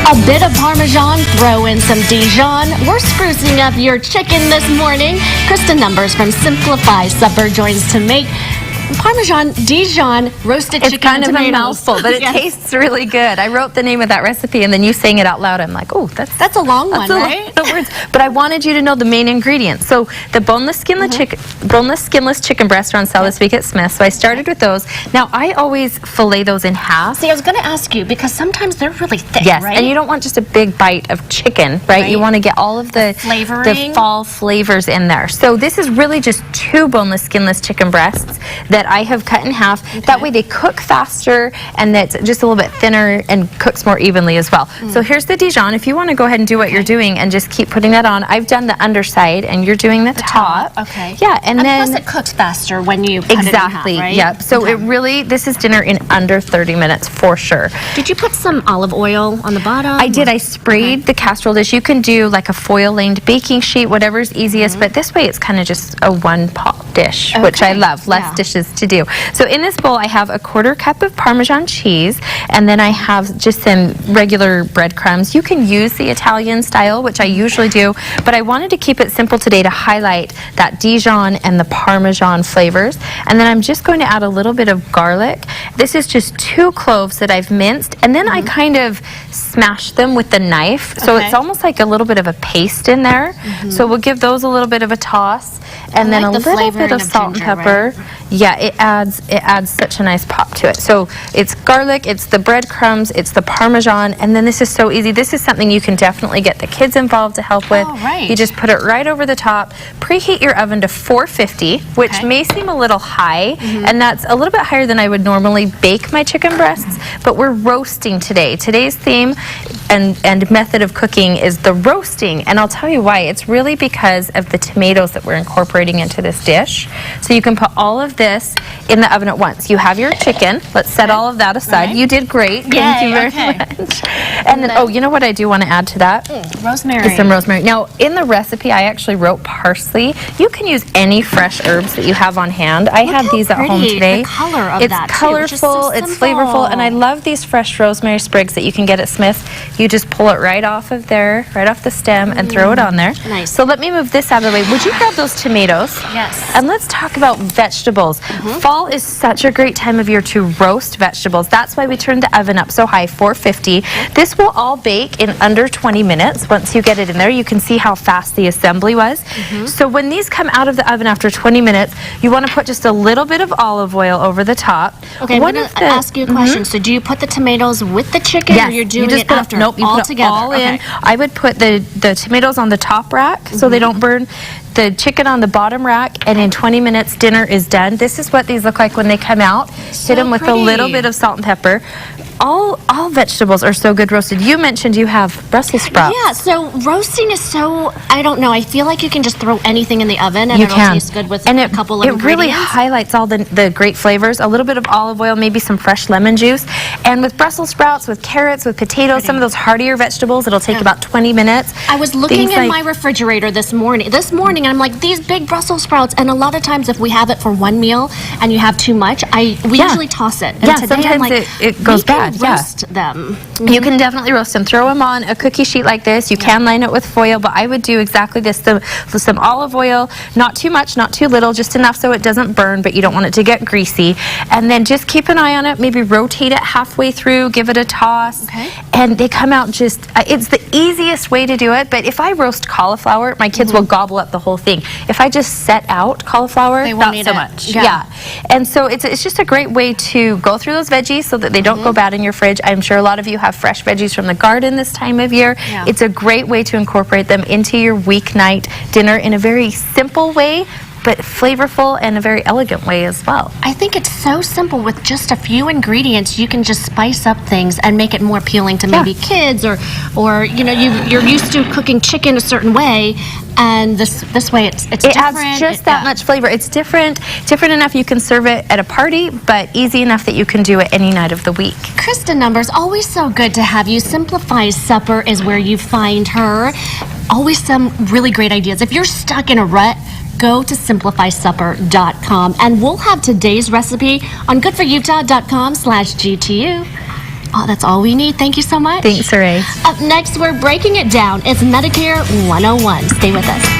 A bit of Parmesan, throw in some Dijon. We're sprucing up your chicken this morning. Kristen Numbers from Simplify Supper joins to make Parmesan Dijon roasted chicken. It's kind of tomatoes. a mouthful, but it tastes really good. I wrote the name of that recipe, and then you saying it out loud. I'm like, oh, that's a long one, right? Lot of words. But I wanted you to know the main ingredients. So the boneless, skinless chicken breast are on sale this week at Smith's. So I started with those. Now I always fillet those in half. See, I was going to ask you because sometimes they're really thick, yes, right? and you don't want just a big bite of chicken, right? You want to get all of the fall flavors in there. So this is really just 2 boneless, skinless chicken breasts that I have cut in half. Okay. That way they cook faster, and that's just a little bit thinner and cooks more evenly as well. So here's the Dijon. If you want to go ahead and do what you're doing and just keep putting that on, I've done the underside and you're doing the top. Okay. Yeah, and then plus it cooks faster when you cut it in half, right? Yep. So it really, this is dinner in under 30 minutes for sure. Did you put some olive oil on the bottom? I did. I sprayed the casserole dish. You can do like a foil-lined baking sheet, whatever's easiest, but this way it's kind of just a one-pot dish, which I love. Less dishes to do. So in this bowl I have a 1/4 cup of Parmesan cheese, and then I have just some regular breadcrumbs. You can use the Italian style, which I usually do, but I wanted to keep it simple today to highlight that Dijon and the Parmesan flavors. And then I'm just going to add a little bit of garlic. This is just 2 cloves that I've minced, and then I kind of smash them with the knife. So it's almost like a little bit of a paste in there. So we'll give those a little bit of a toss, and then a little bit of salt and pepper. Right? Yeah, it adds such a nice pop to it. So it's garlic, it's the breadcrumbs, it's the Parmesan, and then this is so easy. This is something you can definitely get the kids involved to help with. You just put it right over the top. Preheat your oven to 450, which may seem a little high, and that's a little bit higher than I would normally bake my chicken breasts, but we're roasting today. Today's theme and method of cooking is the roasting, and I'll tell you why. It's really because of the tomatoes that we're incorporating into this dish. So you can put all of this in the oven at once. You have your chicken. Let's set all of that aside. You did great. Thank you very much. And then, oh, you know what I do want to add to that? Rosemary. Is some rosemary. Now, in the recipe, I actually wrote parsley. You can use any fresh herbs that you have on hand. I have these at home today. The color of it's that colorful, it's flavorful, and I love these fresh rosemary sprigs that you can get at Smith's. You just pull it right off of there, right off the stem, and throw it on there. Nice. So let me move this out of the way. Would you grab those tomatoes? Yes. And let's talk about vegetables. Fall is such a great time of year to roast vegetables. That's why we turned the oven up so high, 450. This will all bake in under 20 minutes. Once you get it in there, you can see how fast the assembly was. So when these come out of the oven after 20 minutes, you want to put just a little bit of olive oil over the top. Okay, I'm going to ask you a question. So do you put the tomatoes with the chicken, or you're doing it after? Nope, you all put together. It all in. I would put the tomatoes on the top rack so they don't burn, the chicken on the bottom rack, and in 20 minutes dinner is done. This is what these look like when they come out. Hit them with a little bit of salt and pepper. All vegetables are so good roasted. You mentioned you have Brussels sprouts. Yeah, so roasting is so, I don't know, I feel like you can just throw anything in the oven and it'll taste good with a couple of ingredients. It really highlights all the great flavors. A little bit of olive oil, maybe some fresh lemon juice. And with Brussels sprouts, with carrots, with potatoes, some of those heartier vegetables, it'll take about 20 minutes. I was looking in my refrigerator this morning, and I'm like, these big Brussels sprouts, and a lot of times if we have it for one meal and you have too much, we usually toss it. And today sometimes I'm like, it goes bad. Roast them. You can definitely roast them. Throw them on a cookie sheet like this. You can line it with foil, but I would do exactly this. Some olive oil, not too much, not too little, just enough so it doesn't burn, but you don't want it to get greasy. And then just keep an eye on it. Maybe rotate it halfway through, give it a toss. And they come out just, it's the easiest way to do it, but if I roast cauliflower, my kids will gobble up the whole thing. If I just set out cauliflower, not so much. Yeah. And so it's just a great way to go through those veggies so that they don't go bad in your fridge. I'm sure a lot of you have fresh veggies from the garden this time of year. It's a great way to incorporate them into your weeknight dinner in a very simple way, but flavorful and a very elegant way as well. I think it's so simple. With just a few ingredients, you can just spice up things and make it more appealing to maybe kids, or you know, you're used to cooking chicken a certain way, and this way it's different. Adds just that much flavor. It's different enough you can serve it at a party, but easy enough that you can do it any night of the week. Kristen Numbers, always so good to have you. Simplify Supper is where you find her. Always some really great ideas. If you're stuck in a rut, go to simplifysupper.com, and we'll have today's recipe on goodforutah.com/GTU. Oh, that's all we need. Thank you so much. Thanks, Ray. Up next, we're breaking it down. It's Medicare 101. Stay with us.